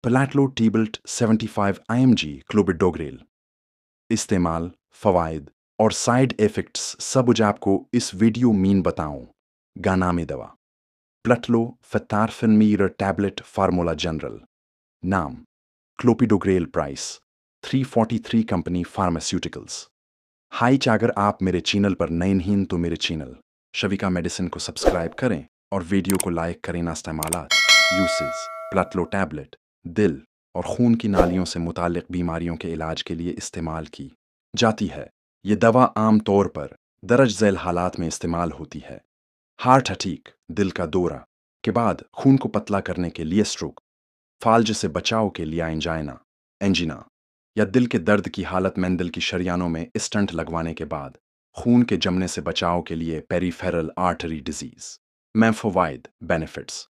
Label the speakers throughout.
Speaker 1: प्लाटलो टीबिल्ट 75 IMG क्लोबिडोग्रेल। इस्तेमाल, फ़वाइद और side effects सब कुछ आपको इस वीडियो मीन बताऊं। गाना में दवा प्लटलो फतारफिन मीर टैबलेट फार्मूला जनरल। नाम clopidogrel. Price 343 company pharmaceuticals. High अगर आप मेरे चैनल पर नए नहीं तो मेरे चैनल शविका मेडिसिन को सब्सक्राइब करें और वीडियो को लाइक करें। इस्तेमालात यूसेस प्लटलो टैबलेट दिल और खून की नालियों से मुतालिक बीमारियों के इलाज के लिए इस्तेमाल की जाती है। ये दवा आम तौर पर दर्ज झैल हालात में इस्तेमाल होती है। हार्ट अटैक, दिल का दौरा के बाद खून को पतला करने के लिए, स्ट्रोक, फाल्ज से बचाव के लिए एंजाइना, एंजिना या दिल के दर्द की हालत में दिल की शरियानों में स्टंट लगवाने के बाद खून के जमने से बचाव के लिए पेरीफेरल आर्टरी डिजीज। मैम्फोवाइड बेनिफिट्स: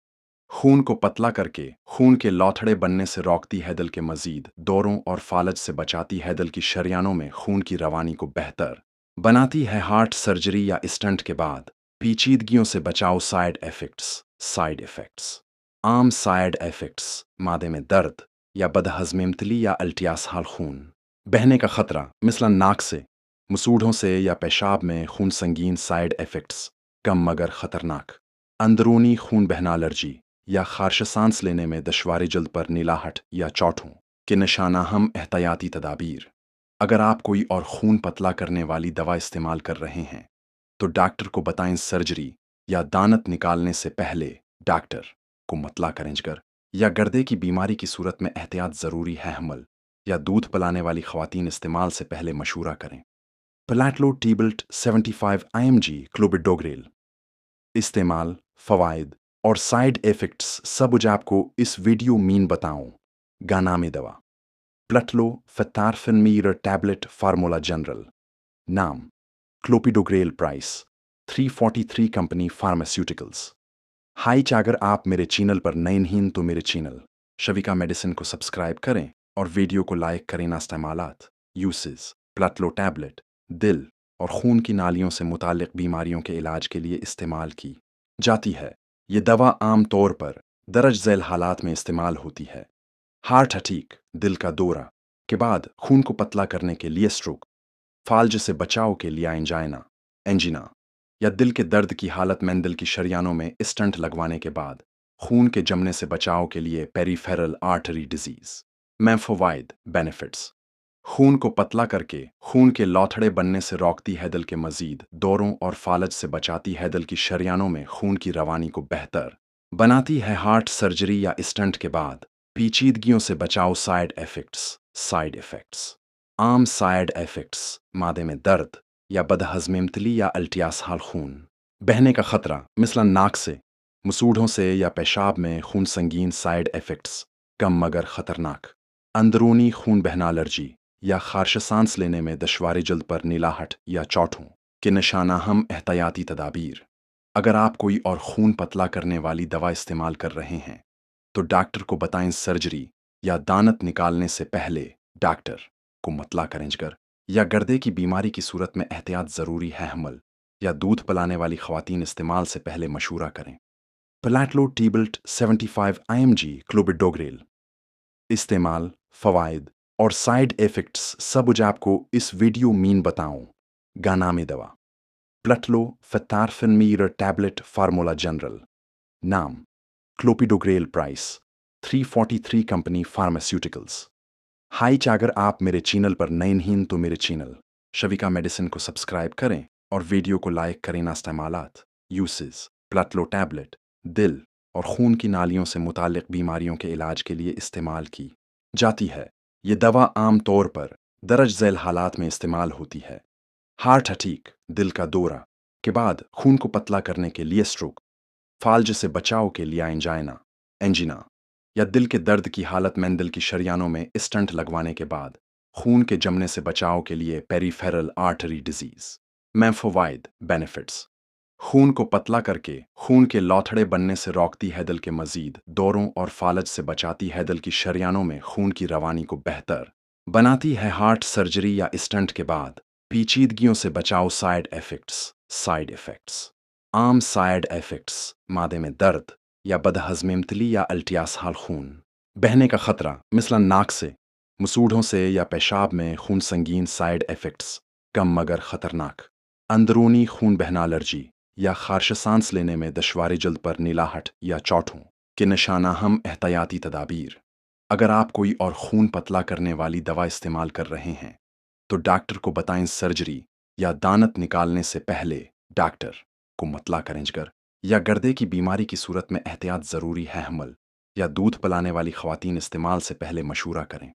Speaker 1: खून को पतला करके खून के लौथड़े बनने से रोकती है, दिल के मजीद दौरों और फालज से बचाती है, दिल की शरियानों में खून की रवानी को बेहतर बनाती है। हार्ट सर्जरी या स्टंट के बाद पेचीदगियों से बचाव। साइड इफेक्ट्स आम साइड इफेक्ट्स: मादे में दर्द या बदहजमेमतली या अल्टियासहाल खून बहने का खतरा, मिसलन नाक से, मसूढ़ों से या पेशाब में खून। संगीन साइड इफेक्ट्स कम मगर खतरनाक: अंदरूनी खून बहना, एलर्जी या खारश सांस लेने में दुश्वारी, जल्द पर नीलाहट या चौठों के निशाना। हम एहतियाती तदाबीर: अगर आप कोई और खून पतला करने वाली दवा इस्तेमाल कर रहे हैं तो डॉक्टर को बताएं। सर्जरी या दानत निकालने से पहले डॉक्टर को मतला करें। जिगर या गर्दे की बीमारी की सूरत में एहतियात ज़रूरी है। हमल या दूध पिलाने वाली खवातीन इस्तेमाल से पहले मशूरा करें। प्लाटलो टीबिल्ट 75 IMG क्लोबिडोग्रेल। इस्तेमाल, फ़वाइद और साइड इफ़ेक्ट्स सब कुछ आपको इस वीडियो मीन बताऊं। गाना में दवा प्लटलो फतारफिन मीर टैबलेट फार्मूला जनरल। नाम clopidogrel. Price 343 company pharmaceuticals. High अगर आप मेरे चैनल पर नए नहीं तो मेरे चैनल शविका मेडिसिन को सब्सक्राइब करें और वीडियो को लाइक करें। इस्तेमालात यूसेस प्लटलो टैबलेट दिल और खून की नालियों से मुतालिक बीमारियों के इलाज के लिए इस्तेमाल की जाती है। ये दवा आम तौर पर दर्ज झैल हालात में इस्तेमाल होती है। हार्ट अटैक, दिल का दौरा के बाद खून को पतला करने के लिए, स्ट्रोक, फाल्ज से बचाव के लिए एंजाइना, एंजिना या दिल के दर्द की हालत में दिल की शरियानों में स्टंट लगवाने के बाद खून के जमने से बचाव के लिए पेरीफेरल आर्टरी डिजीज। मैम्फोवाइड बेनिफिट्स: खून को पतला करके खून के लौथड़े बनने से रोकती है, दिल के मजीद दौरों और फालज से बचाती है, दिल की शरियानों में खून की रवानी को बेहतर बनाती है। हार्ट सर्जरी या स्टंट के बाद पेचीदगियों से बचाव। साइड इफेक्ट्स आम साइड इफेक्ट्स: मादे में दर्द या बदहजमेमतली या अल्टियासहाल खून बहने का खतरा, मिसलन नाक से, मसूढ़ों से या पेशाब में खून। संगीन साइड इफेक्ट्स कम मगर खतरनाक: अंदरूनी खून बहना, एलर्जी या खारश सांस लेने में दुश्वारी, जल्द पर नीलाहट या चौठों के निशाना। हम एहतियाती तदाबीर: अगर आप कोई और खून पतला करने वाली दवा इस्तेमाल कर रहे हैं तो डॉक्टर को बताएं। सर्जरी या दानत निकालने से पहले डॉक्टर को मतला करें। जिगर या गर्दे की बीमारी की सूरत में एहतियात ज़रूरी है। हमल या दूध पिलाने वाली खवातीन इस्तेमाल से पहले मशूरा करें। प्लाटलो टीबिल्ट 75 IMG क्लोबिडोग्रेल। इस्तेमाल, फ़वाइद और साइड इफ़ेक्ट्स सब कुछ आपको इस वीडियो मीन बताऊं। गाना में दवा प्लटलो फतारफिन मीर टैबलेट फार्मूला जनरल। नाम clopidogrel. Price 343 company pharmaceuticals. High अगर आप मेरे चैनल पर नए नहीं तो मेरे चैनल शविका मेडिसिन को सब्सक्राइब करें और वीडियो को लाइक करें। इस्तेमालात यूसेस प्लटलो टैबलेट दिल और खून की नालियों से मुतालिक बीमारियों के इलाज के लिए इस्तेमाल की जाती है। ये दवा आम तौर पर दर्ज झैल हालात में इस्तेमाल होती है। हार्ट अटैक, दिल का दौरा के बाद खून को पतला करने के लिए, स्ट्रोक, फाल्ज से बचाव के लिए एंजाइना, एंजिना या दिल के दर्द की हालत में दिल की शरियानों में स्टंट लगवाने के बाद खून के जमने से बचाव के लिए पेरीफेरल आर्टरी डिजीज। मैम्फोवाइड बेनिफिट्स: खून को पतला करके खून के लौथड़े बनने से रोकती है, दिल के मजीद दौरों और फालज से बचाती है, दिल की शरियानों में खून की रवानी को बेहतर बनाती है। हार्ट सर्जरी या स्टंट के बाद पेचीदगियों से बचाव। साइड इफेक्ट्स आम साइड इफेक्ट्स: मादे में दर्द या बदहजमेमतली या अल्टियासहाल खून بہنے کا خطرہ مثلاً ناک سے، مسوڑھوں سے یا پیشاب میں خون سنگین سائیڈ ایفیکٹس کم مگر خطرناک، اندرونی خون بہنا الرجی یا خارش سانس لینے میں دشواری جلد پر نیلاہٹ یا چوٹھوں کے نشانہ ہم احتیاطی تدابیر۔ اگر آپ کوئی اور خون پتلا کرنے والی دوا استعمال کر رہے ہیں تو ڈاکٹر کو بتائیں سرجری یا دانت نکالنے سے پہلے ڈاکٹر کو مطلع کریں جگر یا گردے کی بیماری کی صورت میں احتیاط ضروری ہے، حمل یا دودھ پلانے والی خواتین استعمال سے پہلے مشورہ کریں۔